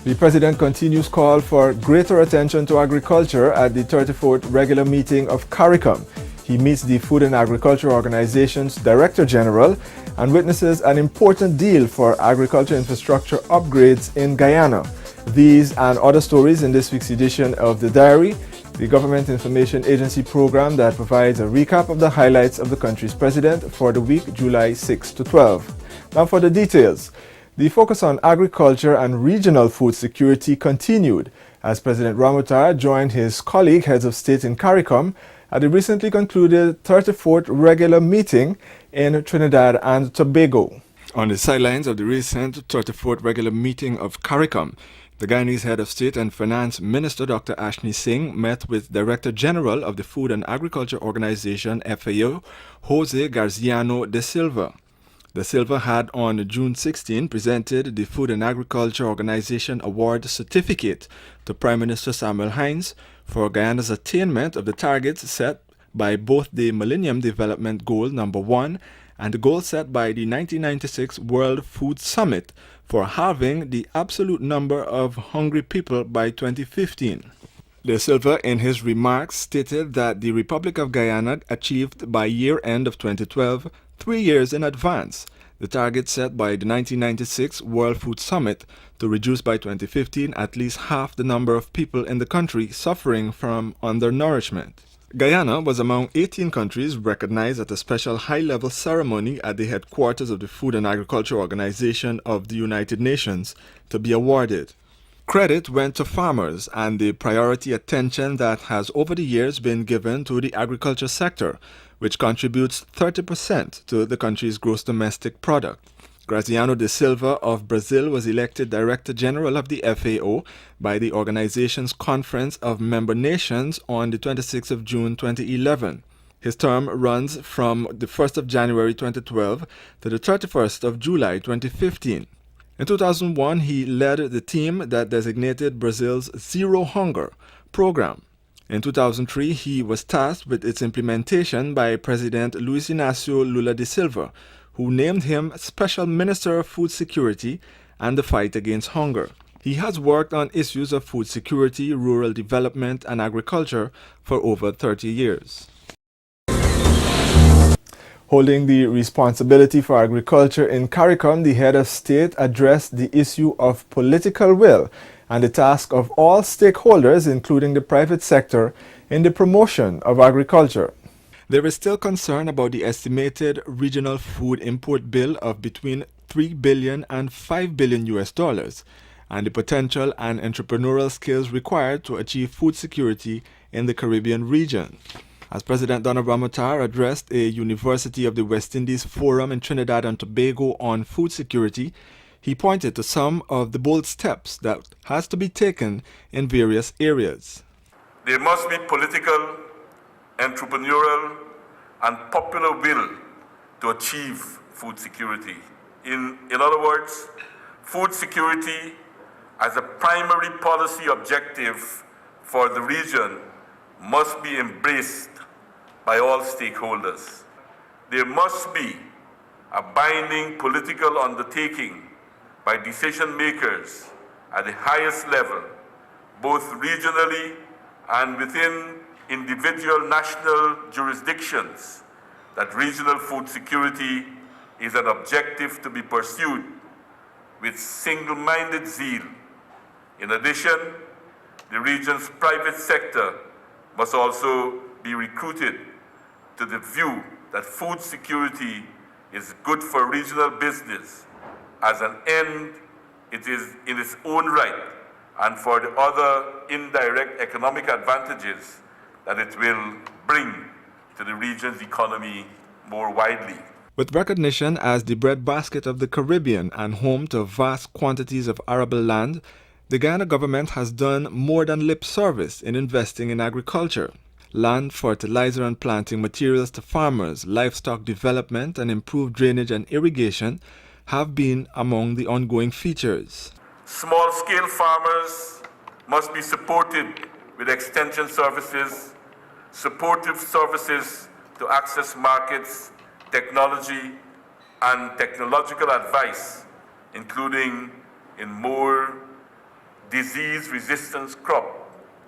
The President continues call for greater attention to agriculture at the 34th regular meeting of CARICOM. He meets the Food and Agriculture Organization's Director General and witnesses an important deal for agriculture infrastructure upgrades in Guyana. These and other stories in this week's edition of The Diary, the Government Information Agency program that provides a recap of the highlights of the country's president for the week July 6 to 12. Now for the details. The focus on agriculture and regional food security continued as President Ramotara joined his colleague heads of state in CARICOM at the recently concluded 34th regular meeting in Trinidad and Tobago. On the sidelines of the recent 34th regular meeting of CARICOM, the Guyanese head of state and finance minister Dr. Ashni Singh met with Director General of the Food and Agriculture Organization FAO, Jose Garziano de Silva. De Silva had on June 16 presented the Food and Agriculture Organization Award Certificate to Prime Minister Samuel Hinds for Guyana's attainment of the targets set by both the Millennium Development Goal No. 1 and the goal set by the 1996 World Food Summit for halving the absolute number of hungry people by 2015. De Silva, in his remarks, stated that the Republic of Guyana achieved by year-end of 2012, 3 years in advance, the target set by the 1996 World Food Summit to reduce by 2015 at least half the number of people in the country suffering from undernourishment. Guyana was among 18 countries recognized at a special high-level ceremony at the headquarters of the Food and Agriculture Organization of the United Nations to be awarded. Credit went to farmers and the priority attention that has over the years been given to the agriculture sector, which contributes 30% to the country's gross domestic product. Graziano de Silva of Brazil was elected Director General of the FAO by the organization's Conference of Member Nations on the 26th of June 2011. His term runs from the 1st of January 2012 to the 31st of July 2015. In 2001, he led the team that designated Brazil's Zero Hunger program. In 2003, he was tasked with its implementation by President Luiz Inácio Lula da Silva, who named him Special Minister of Food Security and the Fight Against Hunger. He has worked on issues of food security, rural development, and agriculture for over 30 years. Holding the responsibility for agriculture in CARICOM, the head of state addressed the issue of political will and the task of all stakeholders, including the private sector, in the promotion of agriculture. There is still concern about the estimated regional food import bill of between $3 billion and $5 billion and the potential and entrepreneurial skills required to achieve food security in the Caribbean region. As President Donald Ramotara addressed a University of the West Indies forum in Trinidad and Tobago on food security, he pointed to some of the bold steps that has to be taken in various areas. There must be political, entrepreneurial, and popular will to achieve food security. In other words, food security as a primary policy objective for the region must be embraced by all stakeholders. There must be a binding political undertaking by decision makers at the highest level, both regionally and within individual national jurisdictions, that regional food security is an objective to be pursued with single-minded zeal. In addition, the region's private sector must also be recruited to the view that food security is good for regional business as an end it is in its own right and for the other indirect economic advantages that it will bring to the region's economy more widely. With recognition as the breadbasket of the Caribbean and home to vast quantities of arable land, the Guyana government has done more than lip service in investing in agriculture. Land, fertilizer and planting materials to farmers, livestock development and improved drainage and irrigation have been among the ongoing features. Small-scale farmers must be supported with extension services, supportive services to access markets, technology, and technological advice, including in more disease-resistant crop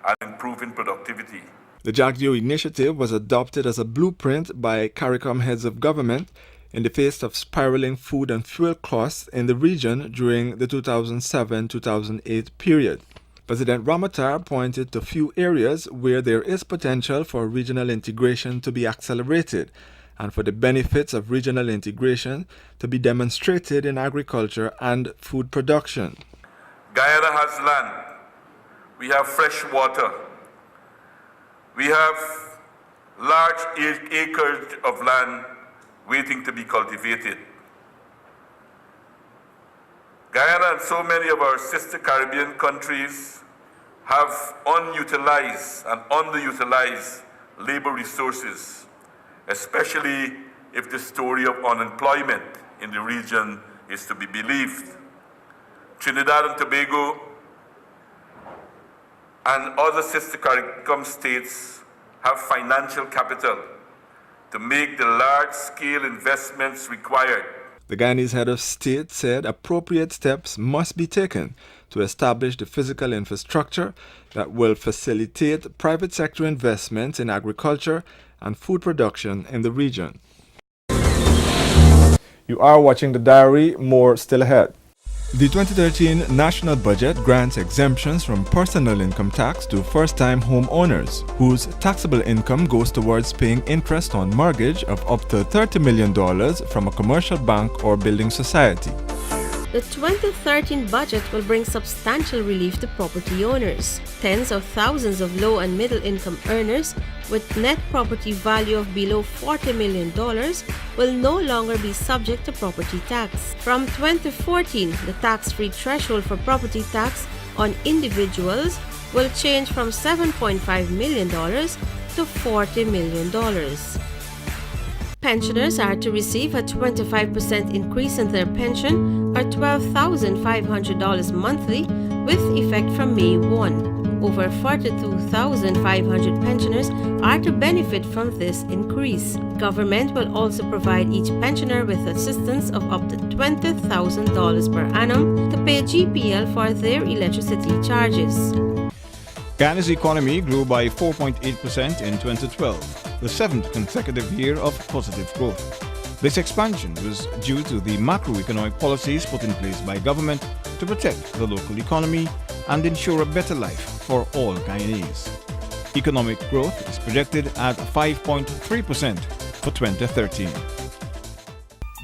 and improving productivity. The JAGDIO initiative was adopted as a blueprint by CARICOM heads of government in the face of spiraling food and fuel costs in the region during the 2007-2008 period. President Ramotar pointed to few areas where there is potential for regional integration to be accelerated and for the benefits of regional integration to be demonstrated in agriculture and food production. Guyana has land. We have fresh water. We have large acreage of land waiting to be cultivated. Guyana and so many of our sister Caribbean countries have unutilized and underutilized labor resources, especially if the story of unemployment in the region is to be believed. Trinidad and Tobago and other sister CARICOM states have financial capital to make the large-scale investments required. The Guyanese head of state said appropriate steps must be taken to establish the physical infrastructure that will facilitate private sector investments in agriculture and food production in the region. You are watching The Diary, more still ahead. The 2013 national budget grants exemptions from personal income tax to first-time homeowners, whose taxable income goes towards paying interest on mortgage of up to $30 million from a commercial bank or building society. The 2013 budget will bring substantial relief to property owners. Tens of thousands of low and middle income earners with net property value of below $40 million will no longer be subject to property tax. From 2014, the tax-free threshold for property tax on individuals will change from $7.5 million to $40 million. Pensioners are to receive a 25% increase in their pension or $12,500 monthly with effect from May 1. Over 42,500 pensioners are to benefit from this increase. Government will also provide each pensioner with assistance of up to $20,000 per annum to pay GPL for their electricity charges. Guyana's economy grew by 4.8% in 2012, the seventh consecutive year of positive growth. This expansion was due to the macroeconomic policies put in place by government to protect the local economy and ensure a better life for all Guyanese. Economic growth is projected at 5.3% for 2013.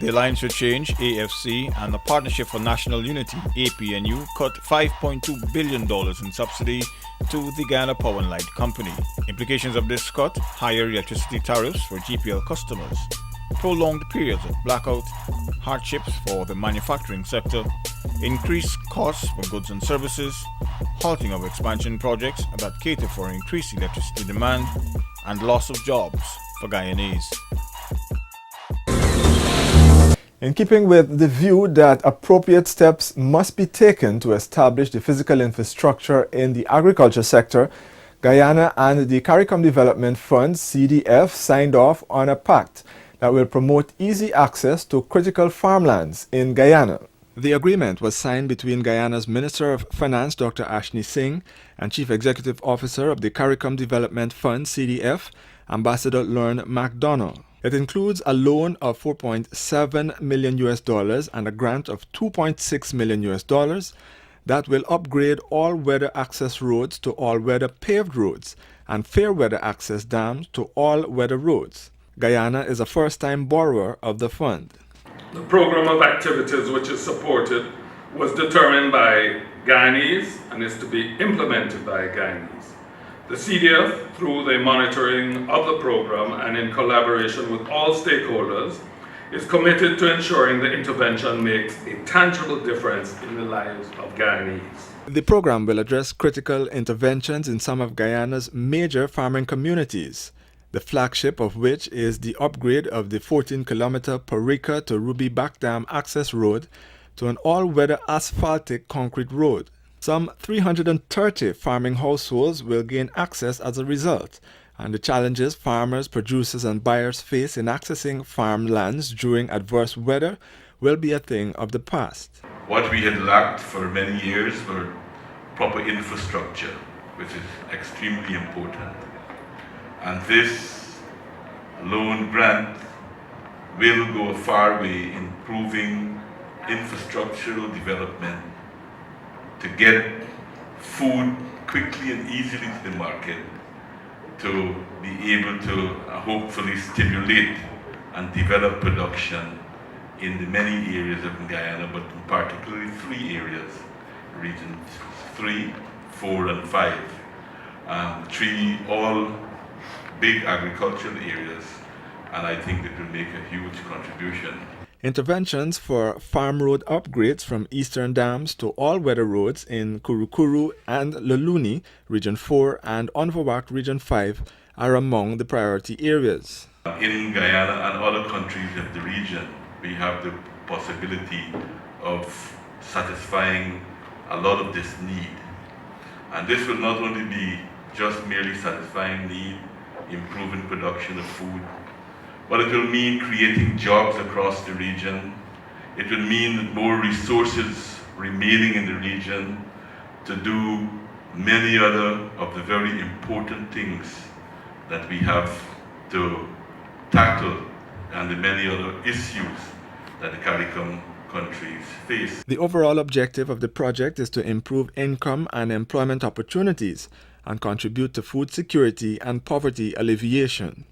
The Alliance for Change, AFC, and the Partnership for National Unity, APNU, cut $5.2 billion in subsidy to the Guyana Power and Light Company. Implications of this cut: higher electricity tariffs for GPL customers, prolonged periods of blackout, hardships for the manufacturing sector, increased costs for goods and services, halting of expansion projects that cater for increased electricity demand, and loss of jobs for Guyanese. In keeping with the view that appropriate steps must be taken to establish the physical infrastructure in the agriculture sector, Guyana and the CARICOM Development Fund, CDF, signed off on a pact that will promote easy access to critical farmlands in Guyana. The agreement was signed between Guyana's Minister of Finance, Dr. Ashni Singh, and Chief Executive Officer of the CARICOM Development Fund, CDF, Ambassador Lorne MacDonald. It includes a loan of $4.7 million and a grant of $2.6 million that will upgrade all-weather access roads to all-weather paved roads and fair-weather access dams to all-weather roads. Guyana is a first-time borrower of the fund. The program of activities which is supported was determined by Guyanese and is to be implemented by Guyanese. The CDF, through the monitoring of the program and in collaboration with all stakeholders, is committed to ensuring the intervention makes a tangible difference in the lives of Guyanese. The program will address critical interventions in some of Guyana's major farming communities, the flagship of which is the upgrade of the 14-kilometer Parika to Ruby Back Dam access road to an all-weather asphaltic concrete road. Some 330 farming households will gain access as a result, and the challenges farmers, producers, and buyers face in accessing farmlands during adverse weather will be a thing of the past. What we had lacked for many years were proper infrastructure, which is extremely important. And this loan grant will go a far way in improving infrastructural development to get food quickly and easily to the market, to be able to hopefully stimulate and develop production in the many areas of Guyana, but in particularly 3 areas, regions 3, 4, and 5. 3 all big agricultural areas, and I think it will make a huge contribution. Interventions for farm road upgrades from eastern dams to all-weather roads in Kurukuru and Luluni, Region 4, and Onvawak, Region 5, are among the priority areas. In Guyana and other countries of the region, we have the possibility of satisfying a lot of this need. And this will not only be just merely satisfying need, improving production of food, but it will mean creating jobs across the region. It will mean that more resources remaining in the region to do many other of the very important things that we have to tackle and the many other issues that the CARICOM countries face. The overall objective of the project is to improve income and employment opportunities and contribute to food security and poverty alleviation.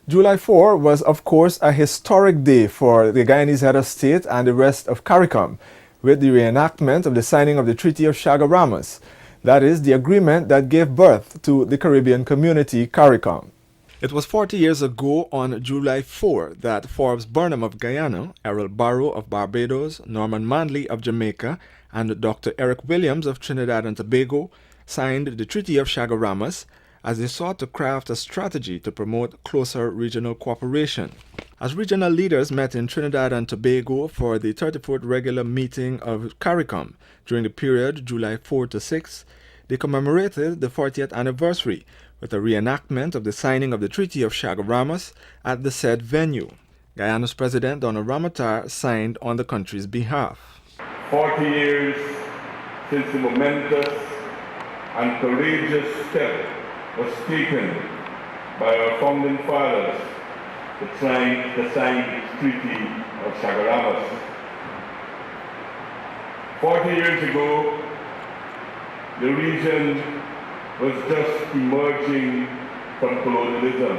July 4 was, of course, a historic day for the Guyanese head of state and the rest of CARICOM, with the reenactment of the signing of the Treaty of Chaguaramas, that is, the agreement that gave birth to the Caribbean community CARICOM. It was 40 years ago on July 4 that Forbes Burnham of Guyana, Errol Barrow of Barbados, Norman Manley of Jamaica, and Dr. Eric Williams of Trinidad and Tobago signed the Treaty of Chaguaramas, as they sought to craft a strategy to promote closer regional cooperation. As regional leaders met in Trinidad and Tobago for the 34th regular meeting of CARICOM during the period July 4 to 6, they commemorated the 40th anniversary with a reenactment of the signing of the Treaty of Chaguaramas at the said venue. Guyana's President Donald Ramotar signed on the country's behalf. 40 years since the momentous and courageous step was taken by our founding fathers to sign the Treaty of Chaguaramas. 40 years ago, the region was just emerging from colonialism.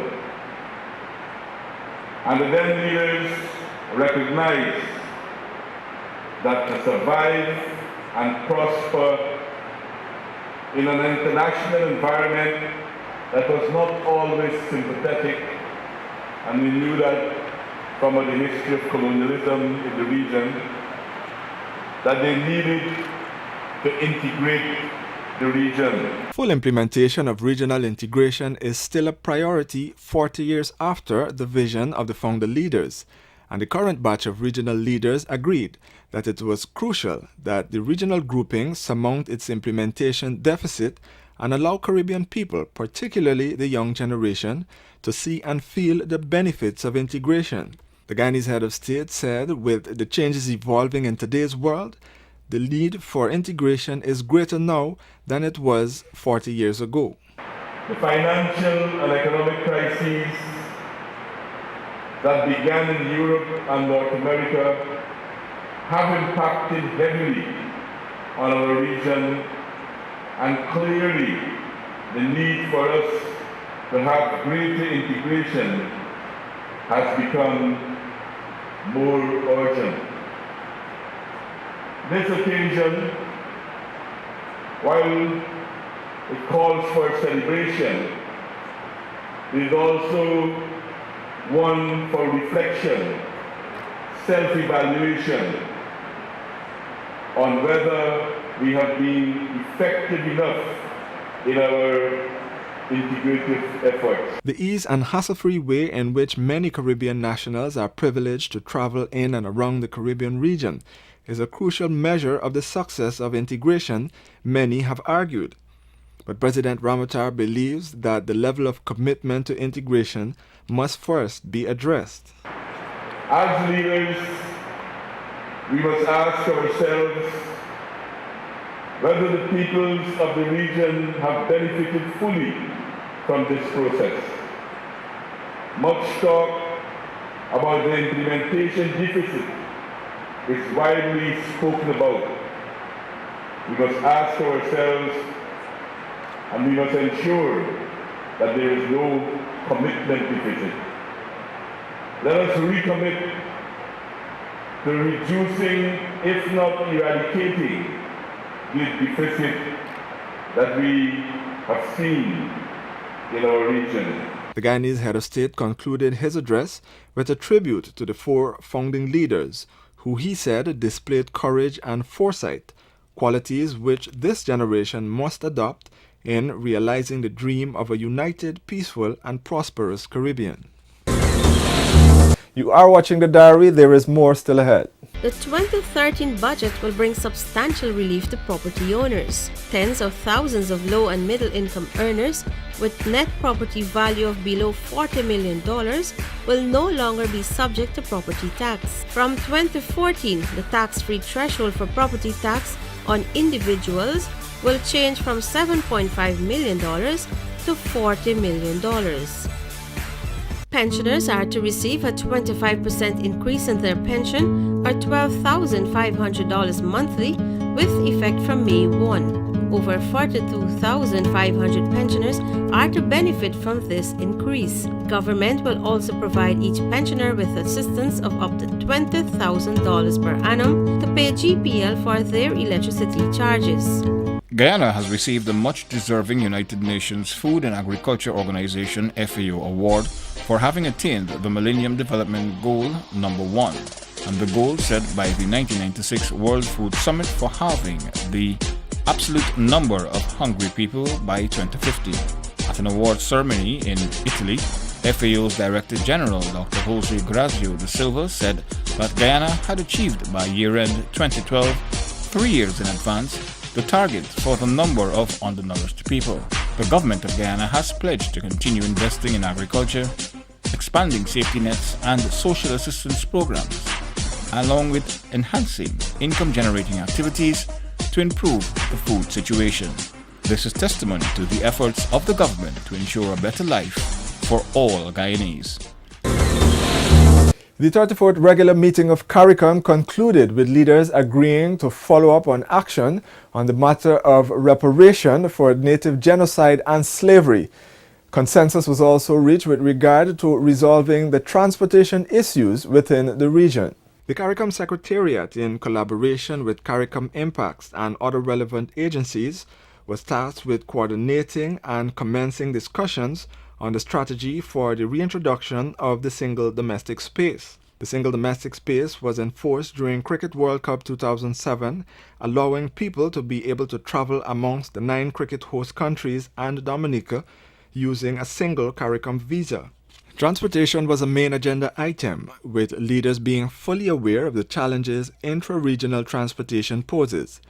And the then leaders recognized that to survive and prosper in an international environment that was not always sympathetic, and we knew that from the history of colonialism in the region, that they needed to integrate the region. Full implementation of regional integration is still a priority 40 years after the vision of the founder leaders, and the current batch of regional leaders agreed that it was crucial that the regional grouping surmount its implementation deficit and allow Caribbean people, particularly the young generation, to see and feel the benefits of integration. The Guyanese head of state said, with the changes evolving in today's world, the need for integration is greater now than it was 40 years ago. The financial and economic crises that began in Europe and North America have impacted heavily on our region, and clearly the need for us to have greater integration has become more urgent. This occasion, while it calls for celebration, is also one for reflection, self-evaluation on whether we have been effective enough in our integrative efforts. The ease and hassle-free way in which many Caribbean nationals are privileged to travel in and around the Caribbean region is a crucial measure of the success of integration, many have argued. But President Ramotar believes that the level of commitment to integration must first be addressed. As leaders, we must ask ourselves whether the peoples of the region have benefited fully from this process. Much talk about the implementation deficit is widely spoken about. We must ask ourselves, and we must ensure that there is no commitment deficit. Let us recommit to reducing, if not eradicating, the deficit that we have seen in our region. The Guyanese head of state concluded his address with a tribute to the four founding leaders, who he said displayed courage and foresight, qualities which this generation must adopt in realizing the dream of a united, peaceful, and prosperous Caribbean. You are watching The Diary. There is more still ahead. The 2013 budget will bring substantial relief to property owners. Tens of thousands of low and middle income earners with net property value of below $40 million will no longer be subject to property tax. From 2014, the tax-free threshold for property tax on individuals will change from $7.5 million to $40 million. Pensioners are to receive a 25% increase in their pension, or $12,500 monthly, with effect from May 1. Over 42,500 pensioners are to benefit from this increase. Government will also provide each pensioner with assistance of up to $20,000 per annum to pay GPL for their electricity charges. Guyana has received the much-deserving United Nations Food and Agriculture Organization FAO award for having attained the Millennium Development Goal number 1 and the goal set by the 1996 World Food Summit for halving the absolute number of hungry people by 2050. At an award ceremony in Italy, FAO's Director General Dr. Jose Grazio da Silva said that Guyana had achieved by year-end 2012, 3 years in advance, the target for the number of undernourished people. The government of Guyana has pledged to continue investing in agriculture, expanding safety nets and social assistance programs, along with enhancing income-generating activities to improve the food situation. This is testimony to the efforts of the government to ensure a better life for all Guyanese. The 34th regular meeting of CARICOM concluded with leaders agreeing to follow up on action on the matter of reparation for native genocide and slavery. Consensus was also reached with regard to resolving the transportation issues within the region. The CARICOM Secretariat, in collaboration with CARICOM Impacts and other relevant agencies, was tasked with coordinating and commencing discussions on the strategy for the reintroduction of the single domestic space. The single domestic space was enforced during Cricket World Cup 2007, allowing people to be able to travel amongst the 9 cricket host countries and Dominica using a single CARICOM visa. Transportation was a main agenda item, with leaders being fully aware of the challenges intra-regional transportation poses.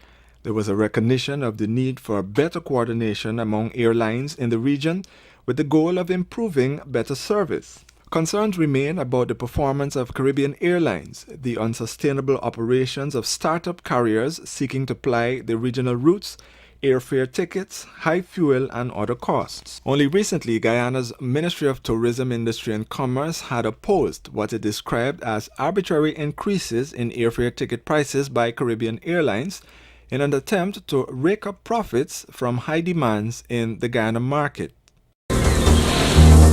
There was a recognition of the need for better coordination among airlines in the region, with the goal of improving better service. Concerns remain about the performance of Caribbean Airlines, the unsustainable operations of startup carriers seeking to ply the regional routes, airfare tickets, high fuel and other costs. Only recently, Guyana's Ministry of Tourism, Industry and Commerce had opposed what it described as arbitrary increases in airfare ticket prices by Caribbean Airlines in an attempt to rake up profits from high demands in the Guyana market.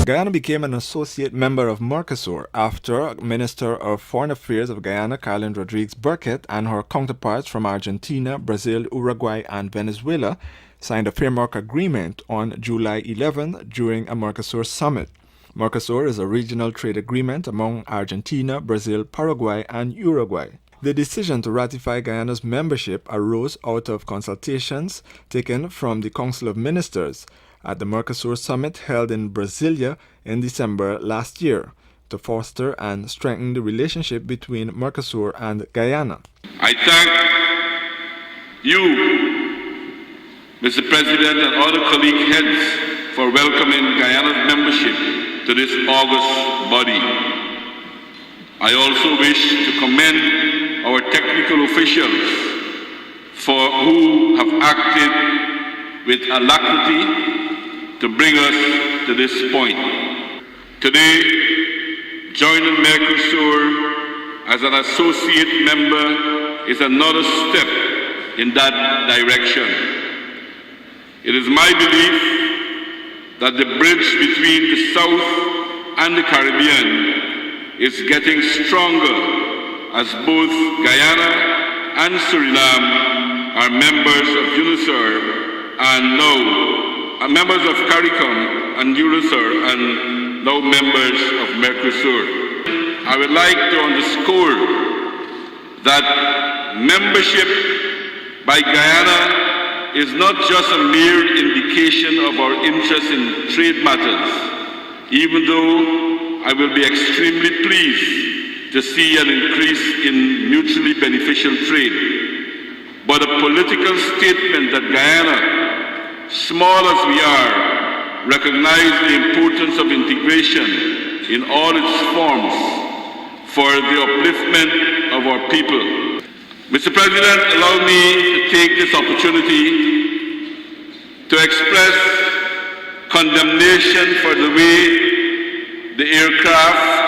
Guyana became an associate member of Mercosur after Minister of Foreign Affairs of Guyana, Carolyn Rodriguez Burkett, and her counterparts from Argentina, Brazil, Uruguay, and Venezuela signed a framework agreement on July 11 during a Mercosur summit. Mercosur is a regional trade agreement among Argentina, Brazil, Paraguay, and Uruguay. The decision to ratify Guyana's membership arose out of consultations taken from the Council of Ministers at the Mercosur summit held in Brasilia in December last year to foster and strengthen the relationship between Mercosur and Guyana. I thank you, Mr. President, and other colleague heads for welcoming Guyana's membership to this august body. I also wish to commend our technical officials for who have acted with alacrity to bring us to this point. Today, joining Mercosur as an associate member is another step in that direction. It is my belief that the bridge between the South and the Caribbean is getting stronger as both Guyana and Suriname are members of UNISUR and now members of CARICOM and UNISUR and now members of Mercosur. I would like to underscore that membership by Guyana is not just a mere indication of our interest in trade matters, even though I will be extremely pleased to see an increase in mutually beneficial trade, but a political statement that Guyana, small as we are, recognizes the importance of integration in all its forms for the upliftment of our people. Mr. President, allow me to take this opportunity to express condemnation for the way the aircraft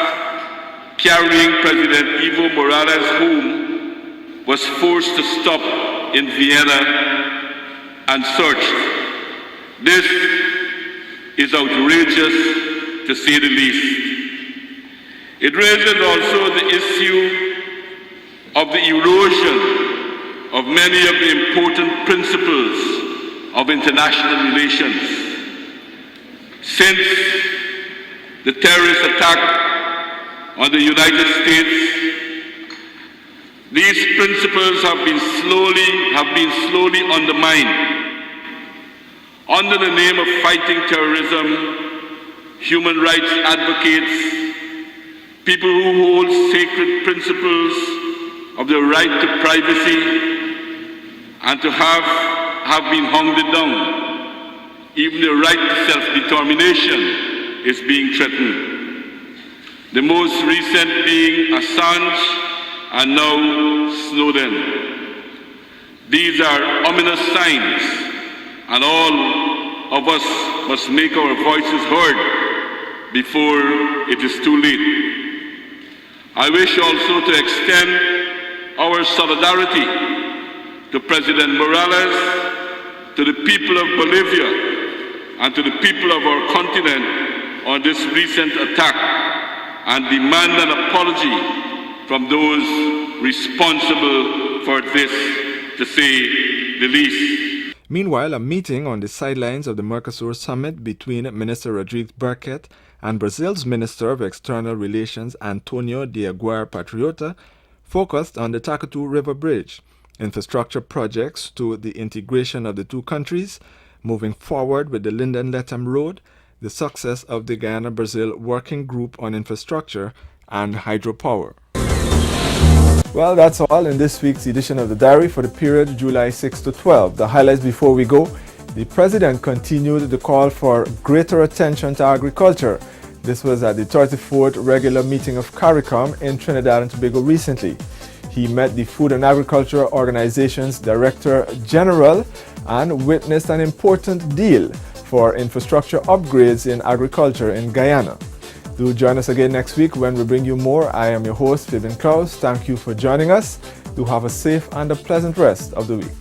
carrying President Evo Morales home was forced to stop in Vienna and searched. This is outrageous, to say the least. It raises also the issue of the erosion of many of the important principles of international relations. Since the terrorist attack on the United States, these principles have been slowly undermined. Under the name of fighting terrorism, human rights advocates, people who hold sacred principles of the right to privacy and to have been hounded down. Even the right to self-determination is being threatened. The most recent being Assange and now Snowden. These are ominous signs, and all of us must make our voices heard before it is too late. I wish also to extend our solidarity to President Morales, to the people of Bolivia, and to the people of our continent on this recent attack, and demand an apology from those responsible for this, to say the least. Meanwhile, a meeting on the sidelines of the Mercosur summit between Minister Rodrigues Burkett and Brazil's Minister of External Relations Antonio de Aguirre Patriota focused on the Takatu River Bridge, infrastructure projects to the integration of the two countries, moving forward with the Linden Letham Road, the success of the Guyana-Brazil Working Group on Infrastructure, and hydropower. Well, that's all in this week's edition of the Diary for the period July 6 to 12. The highlights before we go. The President continued the call for greater attention to agriculture. This was at the 34th regular meeting of CARICOM in Trinidad and Tobago recently. He met the Food and Agriculture Organization's Director General and witnessed an important deal for infrastructure upgrades in agriculture in Guyana. Do join us again next week when we bring you more. I am your host, Fabian Kraus. Thank you for joining us. Do have a safe and a pleasant rest of the week.